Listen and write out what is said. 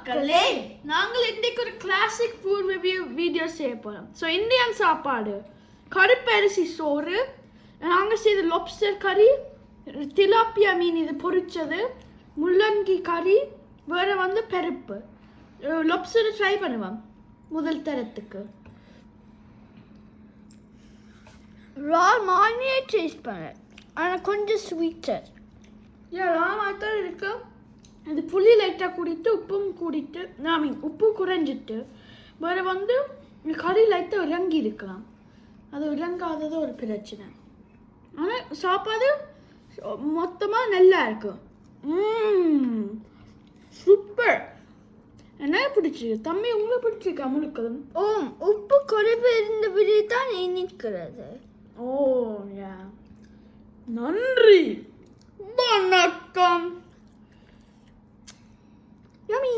மக்களே, நாங்கள் இன்றைக்கு ஒரு கிளாசிக் ஃபுட் ரிவ்யூ வீடியோ செய்ய போகிறோம். ஸோ இந்தியன் சாப்பாடு, கருப்பரிசி சோறு, நாங்கள் செய்த லொப்ஸ்டர் கறி, திலாப்பியா மீன் இது பொரிச்சது, முள்ளங்கி கறி, வேறு பருப்பு. லொப்ஸ்டர் ட்ரை பண்ணுவோம் முதல் தரத்துக்கு. ரா மானியே டேஸ்ட் பண்ணேன், ஆனால் கொஞ்சம் ஸ்வீட்டர். ரா மாத்தான் இருக்கு. அது புளி லைட்டாக கூடிட்டு உப்பும் கூடிட்டு உப்பு குறைஞ்சிட்டு வேறு கறி லைட்டாக இறங்கி இருக்கலாம். அது இறங்காதது ஒரு பிரச்சனை. ஆனால் சாப்பாடு மொத்தமாக நல்லா இருக்கும். சூப்பர். என்ன பிடிச்சிருக்கு தம்பி? உங்களுக்கு பிடிச்சிருக்கா முழுக்கதும்? உப்பு குறைவு இருந்தபடி தான் இனிக்கிறது. ஓ யா, நன்றி, வணக்கம்.